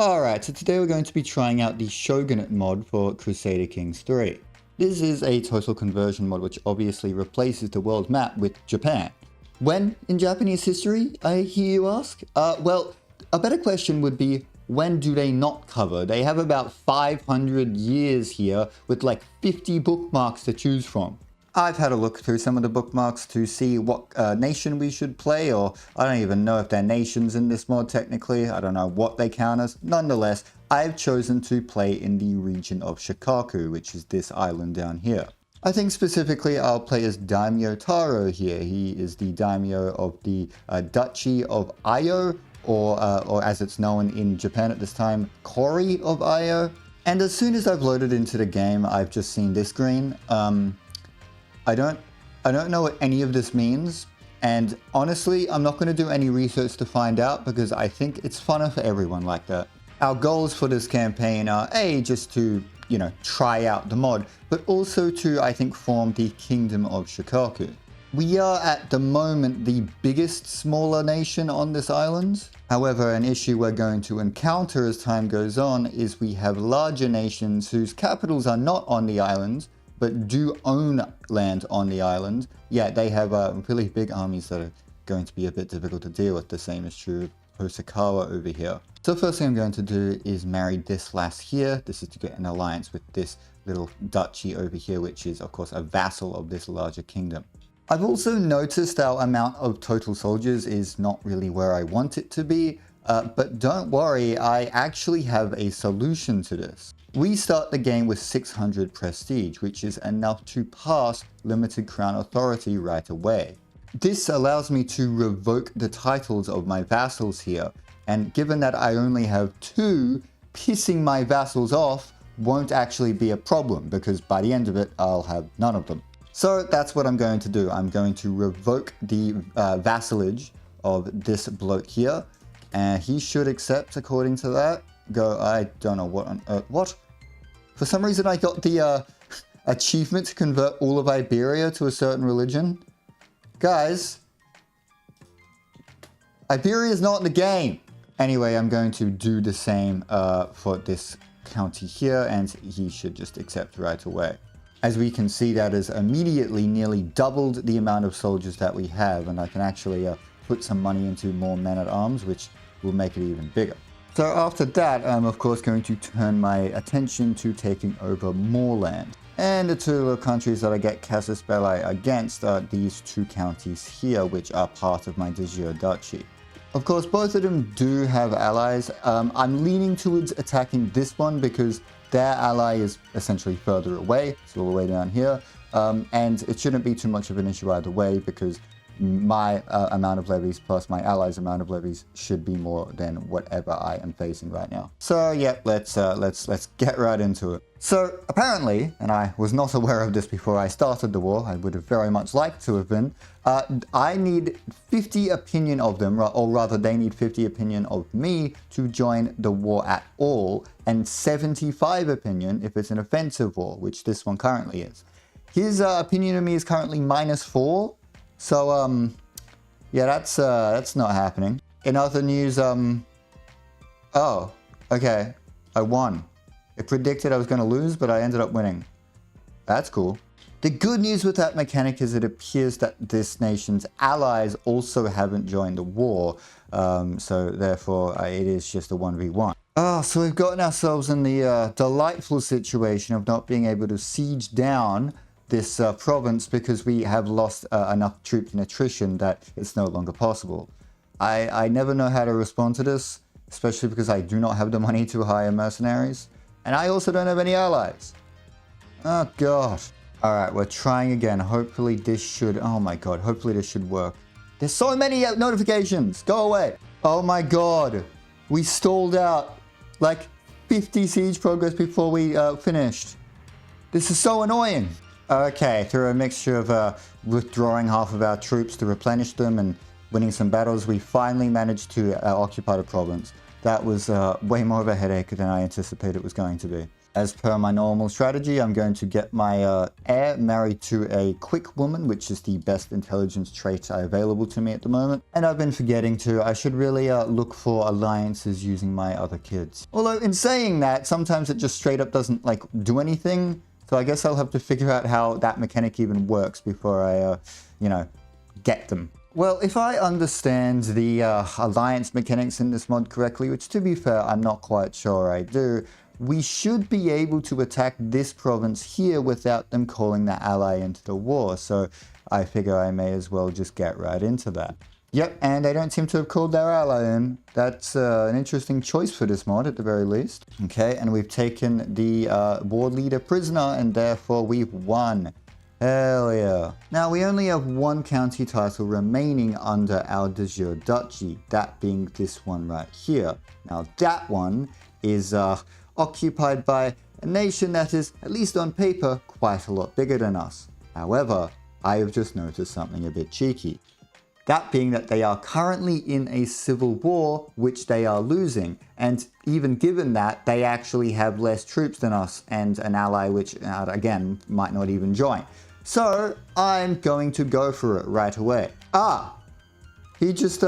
Alright, so today we're going to be trying out the Shogunate mod for Crusader Kings 3. This is a total conversion mod which obviously replaces the world map with Japan. When in Japanese history, I hear you ask? Well, a better question would be, when do they not cover? They have about 500 years here with like 50 bookmarks to choose from. I've had a look through some of the bookmarks to see what nation we should play, or I don't even know if they're nations in this mod technically. I don't know what they count as. Nonetheless, I've chosen to play in the region of Shikoku, which is this island down here. I think specifically I'll play as Daimyo Taro here. He is the daimyo of the Duchy of Ayo, or as it's known in Japan at this time, Kori of Ayo. And as soon as I've loaded into the game, I've just seen this green. I don't know what any of this means, and honestly, I'm not going to do any research to find out because I think it's funner for everyone like that. Our goals for this campaign are just to, try out the mod, but also to, I think, form the Kingdom of Shikoku. We are at the moment the biggest smaller nation on this island. However, an issue we're going to encounter as time goes on is we have larger nations whose capitals are not on the island, but do own land on the island. Yeah, they have really big armies that are going to be a bit difficult to deal with. The same is true of Osakawa over here. So first thing I'm going to do is marry this lass here. This is to get an alliance with this little duchy over here, which is of course a vassal of this larger kingdom. I've also noticed our amount of total soldiers is not really where I want it to be, but don't worry, I actually have a solution to this. We start the game with 600 prestige, which is enough to pass limited crown authority right away. This allows me to revoke the titles of my vassals here, and given that I only have 2, pissing my vassals off won't actually be a problem because by the end of it I'll have none of them. So that's what I'm going to do. I'm going to revoke the vassalage of this bloke here, and he should accept according to that. I don't know what on earth. What? For some reason I got the achievement to convert all of Iberia to a certain religion. Guys, Iberia is not in the game. Anyway, I'm going to do the same for this county here, and he should just accept right away. As we can see, that has immediately nearly doubled the amount of soldiers that we have, and I can actually put some money into more men-at-arms, which will make it even bigger. So after that, I'm of course going to turn my attention to taking over more land. And the 2 little countries that I get casus belli against are these 2 counties here, which are part of my de jure duchy. Of course, both of them do have allies. I'm leaning towards attacking this one because their ally is essentially further away. It's all the way down here. And it shouldn't be too much of an issue either way because my amount of levies plus my allies' amount of levies should be more than whatever I am facing right now. So yeah, let's get right into it. So apparently, and I was not aware of this before I started the war, I would have very much liked to have been, I need 50 opinion of them, or rather they need 50 opinion of me to join the war at all, and 75 opinion if it's an offensive war, which this one currently is. His opinion of me is currently -4. So, yeah, that's not happening. In other news, oh, okay, I won. It predicted I was going to lose, but I ended up winning. That's cool. The good news with that mechanic is it appears that this nation's allies also haven't joined the war, so therefore it is just a 1v1. So we've gotten ourselves in the delightful situation of not being able to siege down this province because we have lost enough troops in attrition that it's no longer possible. I never know how to respond to this, especially because I do not have the money to hire mercenaries, and I also don't have any allies. Oh god. Alright, we're trying again. Hopefully this should, oh my god, hopefully this should work. There's so many notifications, go away. Oh my god, we stalled out like 50 siege progress before we finished. This is so annoying. Okay, through a mixture of withdrawing half of our troops to replenish them and winning some battles, we finally managed to occupy the province. That was way more of a headache than I anticipated it was going to be. As per my normal strategy, I'm going to get my heir married to a quick woman, which is the best intelligence trait available to me at the moment. And I've been forgetting to, I should really look for alliances using my other kids. Although in saying that, sometimes it just straight up doesn't like do anything. So I guess I'll have to figure out how that mechanic even works before I, you know, get them. Well, if I understand the alliance mechanics in this mod correctly, which to be fair, I'm not quite sure I do, we should be able to attack this province here without them calling the ally into the war. So I figure I may as well just get right into that. Yep, and they don't seem to have called their ally in. That's an interesting choice for this mod at the very least. Okay, and we've taken the war leader prisoner and therefore we've won. Hell yeah. Now we only have one county title remaining under our de jure duchy, that being this one right here. Now that one is occupied by a nation that is, at least on paper, quite a lot bigger than us. However, I have just noticed something a bit cheeky. That being that they are currently in a civil war, which they are losing. And even given that, they actually have less troops than us and an ally which, again, might not even join. So, I'm going to go for it right away. Ah! He just,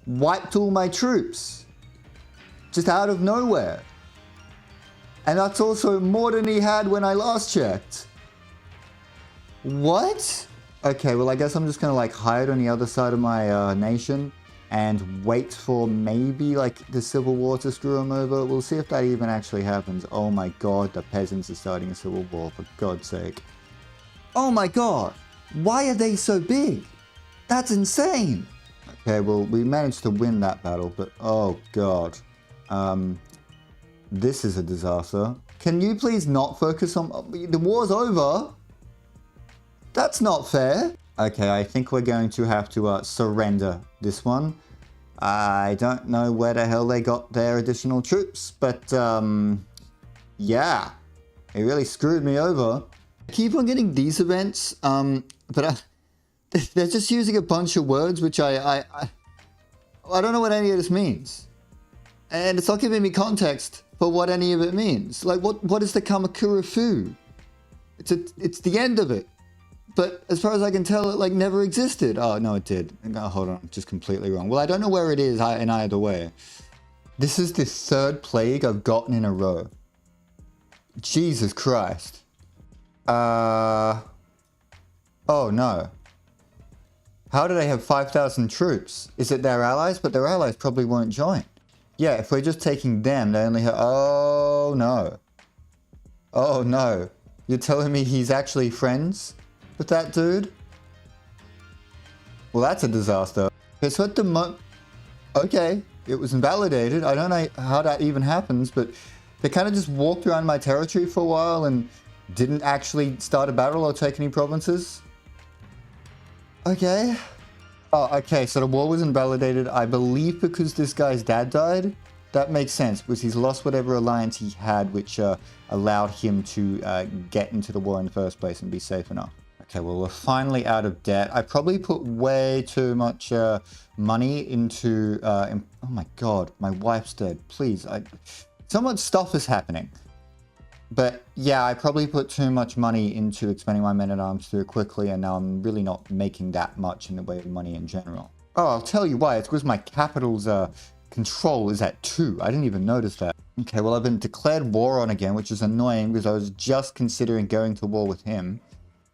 wiped all my troops. Just out of nowhere. And that's also more than he had when I last checked. What? Okay, well I guess I'm just gonna like hide on the other side of my nation and wait for maybe like the civil war to screw him over. We'll see if that even actually happens. Oh my god, the peasants are starting a civil war, for God's sake. Oh my god, why are they so big? That's insane. Okay, well we managed to win that battle, but oh god. This is a disaster. Can you please not focus on... The war's over? That's not fair. Okay, I think we're going to have to surrender this one. I don't know where the hell they got their additional troops, but yeah. It really screwed me over. I keep on getting these events, but they're just using a bunch of words which I don't know what any of this means. And it's not giving me context for what any of it means. Like, what is the Kamakura Fu? It's the end of it. But as far as I can tell, it like never existed. Oh, no, it did. Oh, hold on, just completely wrong. Well, I don't know where it is in either way. This is the third plague I've gotten in a row. Jesus Christ. Oh, no. How do they have 5,000 troops? Is it their allies? But their allies probably won't join. Yeah, if we're just taking them, they only have... Oh, no. Oh, no. You're telling me he's actually friends with that dude? Well, that's a disaster. Okay, so at the okay, it was invalidated. I don't know how that even happens, but they kind of just walked around my territory for a while and didn't actually start a battle or take any provinces. Okay. Oh, okay, so the war was invalidated, I believe because this guy's dad died. That makes sense, because he's lost whatever alliance he had, which allowed him to get into the war in the first place and be safe enough. Okay, well, we're finally out of debt. I probably put way too much money into... oh my god, my wife's dead. Please, so much stuff is happening. But yeah, I probably put too much money into expanding my men-at-arms too quickly, and now I'm really not making that much in the way of money in general. Oh, I'll tell you why. It's because my capital's control is at 2. I didn't even notice that. Okay, well, I've been declared war on again, which is annoying because I was just considering going to war with him.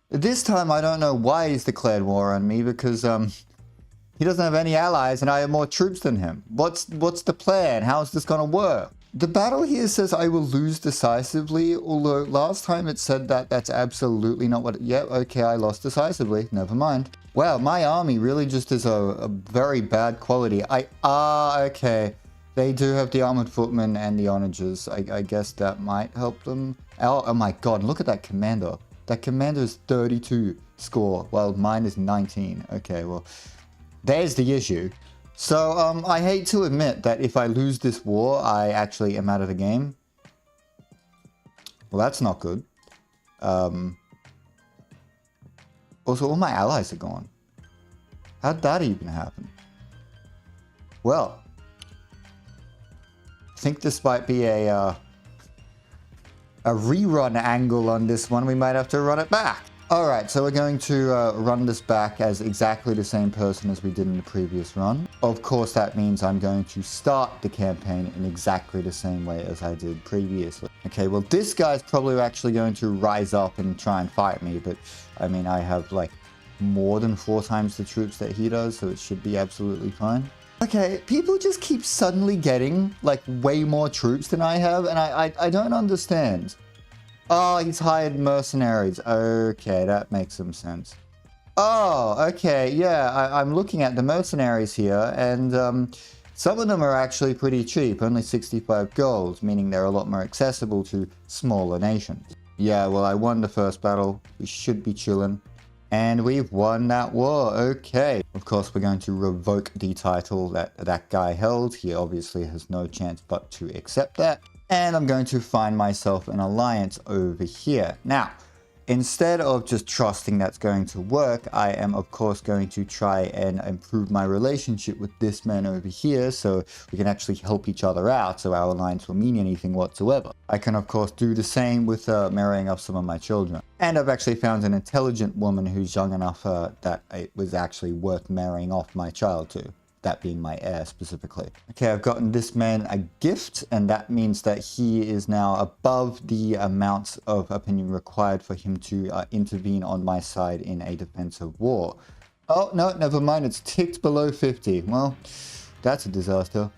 This time, I don't know why he's declared war on me, because he doesn't have any allies and I have more troops than him. What's the plan? How is this going to work? The battle here says I will lose decisively, although last time it said that that's absolutely not what... Yep, okay, I lost decisively. Never mind. Wow, my army really just is a very bad quality. Okay. They do have the armored footmen and the onagers. I guess that might help them. Oh my god, look at that commander. That commander is 32 score, while mine is 19. Okay, well, there's the issue. So, I hate to admit that if I lose this war, I actually am out of the game. Well, that's not good. Also, all my allies are gone. How'd that even happen? Well, I think this might be a a rerun angle on this one. We might have to run it back. Alright, so we're going to run this back as exactly the same person as we did in the previous run. Of course, that means I'm going to start the campaign in exactly the same way as I did previously. Okay, well, this guy's probably actually going to rise up and try and fight me, but I mean, I have like more than 4 times the troops that he does, so it should be absolutely fine. Okay, people just keep suddenly getting like way more troops than I have, and I don't understand. Oh, he's hired mercenaries. Okay, that makes some sense. Oh, okay, yeah, I'm looking at the mercenaries here, and some of them are actually pretty cheap, only 65 gold, meaning they're a lot more accessible to smaller nations. Yeah, well, I won the first battle. We should be chilling. And we've won that war. Okay. Of course, we're going to revoke the title that guy held. He obviously has no chance but to accept that. And I'm going to find myself an alliance over here. Now, instead of just trusting that's going to work, I am of course going to try and improve my relationship with this man over here so we can actually help each other out so our alliance will mean anything whatsoever. I can of course do the same with marrying off some of my children. And I've actually found an intelligent woman who's young enough that it was actually worth marrying off my child to. That being my heir specifically. Okay, I've gotten this man a gift, and that means that he is now above the amount of opinion required for him to intervene on my side in a defensive war. Oh, no, never mind, it's ticked below 50. Well, that's a disaster.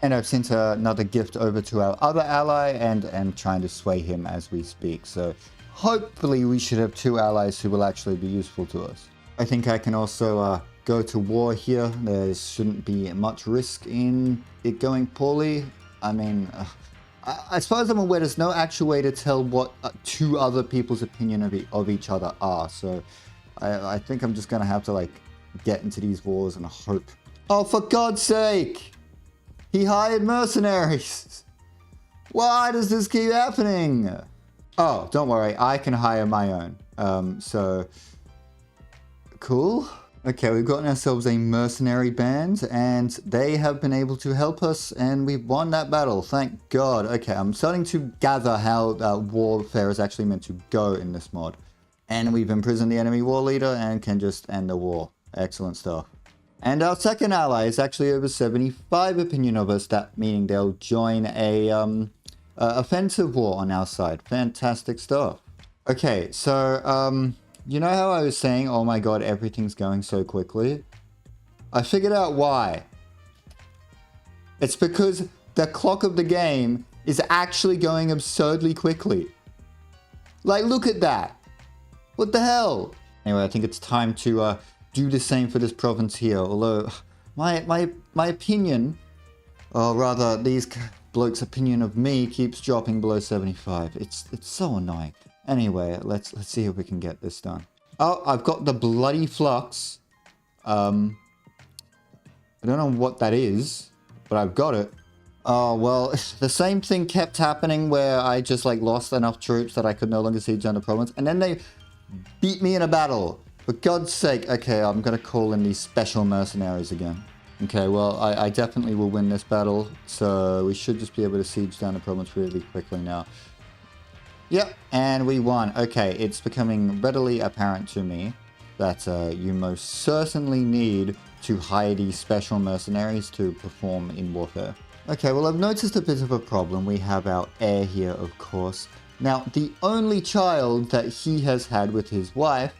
And I've sent another gift over to our other ally, and am trying to sway him as we speak. So hopefully we should have 2 allies who will actually be useful to us. I think I can also go to war here. There shouldn't be much risk in it going poorly. I mean, as far as I'm aware, there's no actual way to tell what 2 other people's opinion of each other are. So I think I'm just going to have to like get into these wars and hope. Oh, for God's sake! He hired mercenaries! Why does this keep happening? Oh, don't worry. I can hire my own. So cool. Okay, we've gotten ourselves a mercenary band, and they have been able to help us, and we've won that battle, thank God. Okay, I'm starting to gather how warfare is actually meant to go in this mod. And we've imprisoned the enemy war leader and can just end the war. Excellent stuff. And our second ally is actually over 75 opinion of us, that meaning they'll join a offensive war on our side. Fantastic stuff. Okay, so you know how I was saying, oh my god, everything's going so quickly? I figured out why. It's because the clock of the game is actually going absurdly quickly. Like, look at that. What the hell? Anyway, I think it's time to do the same for this province here. Although, my opinion, or rather, these blokes' opinion of me keeps dropping below 75. It's so annoying. Anyway, let's see if we can get this done. Oh, I've got the bloody flux. I don't know what that is, but I've got it. Oh, well, the same thing kept happening where I just like lost enough troops that I could no longer siege down the province, and then they beat me in a battle. For God's sake. Okay, I'm gonna call in these special mercenaries again. Okay, well, I definitely will win this battle, so we should just be able to siege down the province really quickly now. Yep, and we won. Okay, it's becoming readily apparent to me that you most certainly need to hire these special mercenaries to perform in warfare. Okay, well, I've noticed a bit of a problem. We have our heir here, of course. Now, the only child that he has had with his wife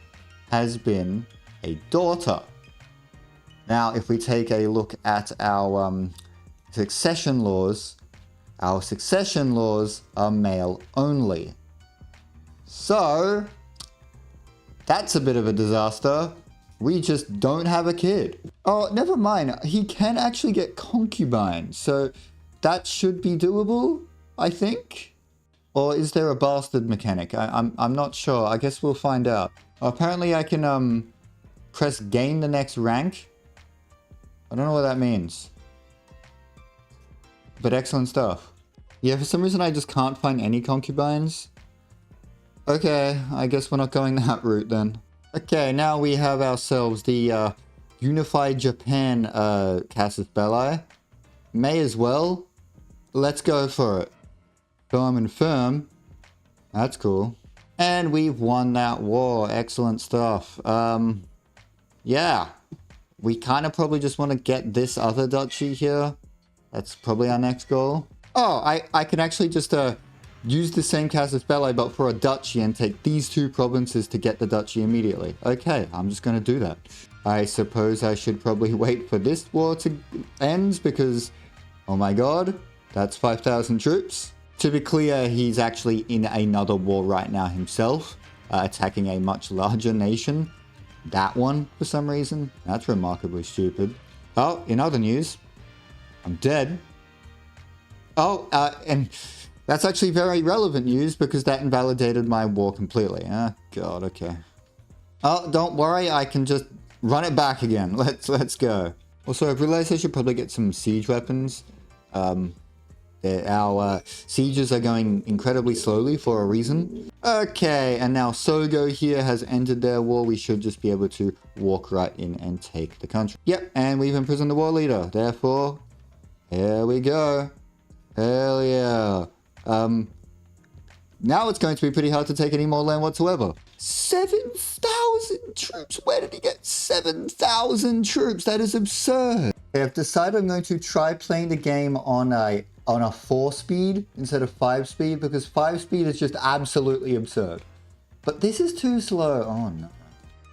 has been a daughter. Now, if we take a look at our succession laws are male only. So, that's a bit of a disaster. We just don't have a kid. Oh, never mind. He can actually get concubines, so that should be doable, I think. Or is there a bastard mechanic? I'm not sure. I guess we'll find out. Apparently I can press gain the next rank. I don't know what that means. But excellent stuff. Yeah, for some reason I just can't find any concubines. Okay, I guess we're not going that route then. Okay, now we have ourselves the Unified Japan Casus Belli. May as well. Let's go for it. Firm and firm. That's cool. And we've won that war. Excellent stuff. Yeah. We kind of probably just want to get this other duchy here. That's probably our next goal. Oh, I can actually just use the same casus belli but for a duchy and take these two provinces to get the duchy immediately. Okay, I'm just going to do that. I suppose I should probably wait for this war to end because, oh my god, that's 5,000 troops. To be clear, he's actually in another war right now himself, attacking a much larger nation. That one, for some reason. That's remarkably stupid. Oh, in other news, I'm dead. Oh, and that's actually very relevant news because that invalidated my war completely. Ah, god, okay. Oh, don't worry, I can just run it back again. Let's go. Also, I've realized I should probably get some siege weapons. Our sieges are going incredibly slowly for a reason. Okay, and now Sogo here has ended their war. We should just be able to walk right in and take the country. Yep, and we've imprisoned the war leader. Therefore, here we go. Hell yeah. Now it's going to be pretty hard to take any more land whatsoever. 7,000 troops? Where did he get 7,000 troops? That is absurd. I've decided I'm going to try playing the game on a 4-speed instead of 5-speed because 5-speed is just absolutely absurd. But this is too slow. Oh no.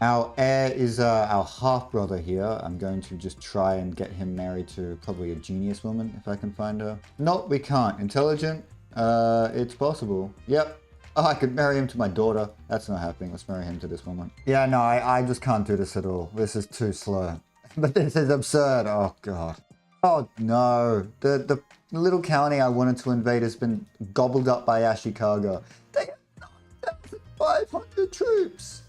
Our heir is our half-brother here. I'm going to just try and get him married to probably a genius woman if I can find her. Nope, we can't. Intelligent? It's possible. Yep. Oh, I could marry him to my daughter. That's not happening. Let's marry him to this woman. Yeah, no, I just can't do this at all. This is too slow. But this is absurd. Oh, God. Oh, no. The little county I wanted to invade has been gobbled up by Ashikaga. They have 9,500 troops.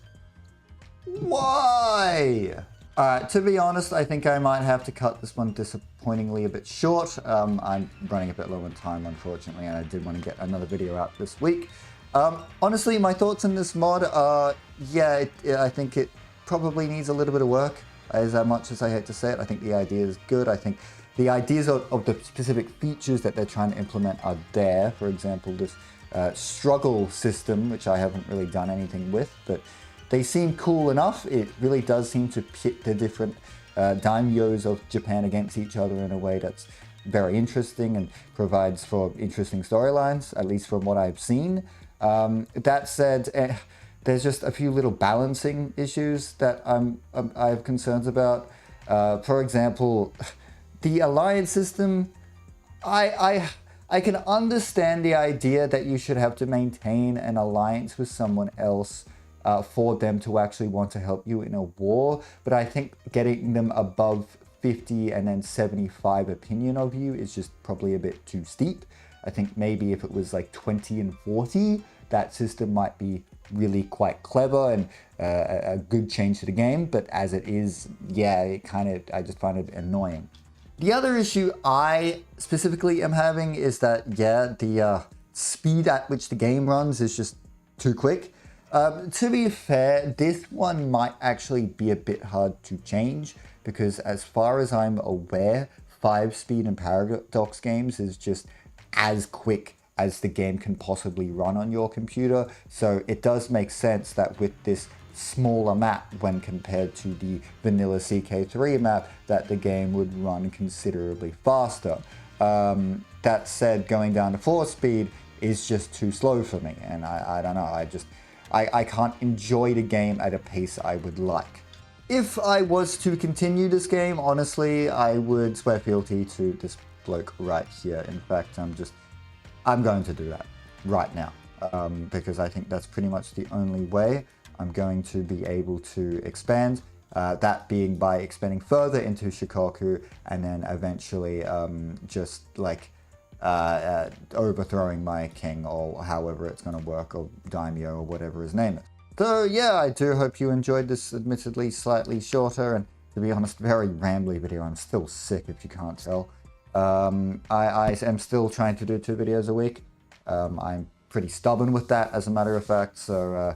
Why? Alright, to be honest, I think I might have to cut this one disappointingly a bit short. I'm running a bit low on time, unfortunately, and I did want to get another video out this week. Honestly, my thoughts on this mod are, yeah, I think it probably needs a little bit of work, as much as I hate to say it. I think the idea is good. I think the ideas of the specific features that they're trying to implement are there. For example, this struggle system, which I haven't really done anything with, but they seem cool enough. It really does seem to pit the different daimyos of Japan against each other in a way that's very interesting and provides for interesting storylines, at least from what I've seen. That said, there's just a few little balancing issues that I have concerns about. For example, the alliance system, I can understand the idea that you should have to maintain an alliance with someone else for them to actually want to help you in a war, but I think getting them above 50 and then 75 opinion of you is just probably a bit too steep. I think maybe if it was like 20 and 40, that system might be really quite clever and a good change to the game, but as it is, yeah, I just find it annoying. The other issue I specifically am having is that, yeah, the speed at which the game runs is just too quick. To be fair, this one might actually be a bit hard to change because as far as I'm aware, 5-speed and Paradox games is just as quick as the game can possibly run on your computer. So it does make sense that with this smaller map when compared to the vanilla CK3 map, that the game would run considerably faster. That said, going down to 4-speed is just too slow for me, and I don't know, I can't enjoy the game at a pace I would like. If I was to continue this game, honestly, I would swear fealty to this bloke right here. In fact, I'm going to do that right now, because I think that's pretty much the only way I'm going to be able to expand, that being by expanding further into Shikoku and then eventually just like overthrowing my king or however it's going to work, or daimyo or whatever his name is. So yeah, I do hope you enjoyed this admittedly slightly shorter and, to be honest, very rambly video. I'm still sick if you can't tell. I am still trying to do 2 videos a week. I'm pretty stubborn with that, as a matter of fact, so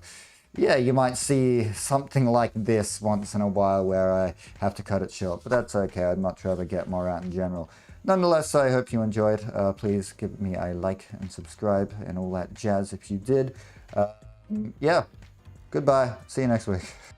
yeah, you might see something like this once in a while where I have to cut it short, but that's okay. I'd much rather get more out in general. Nonetheless, I hope you enjoyed. Please give me a like and subscribe and all that jazz if you did. Yeah, goodbye. See you next week.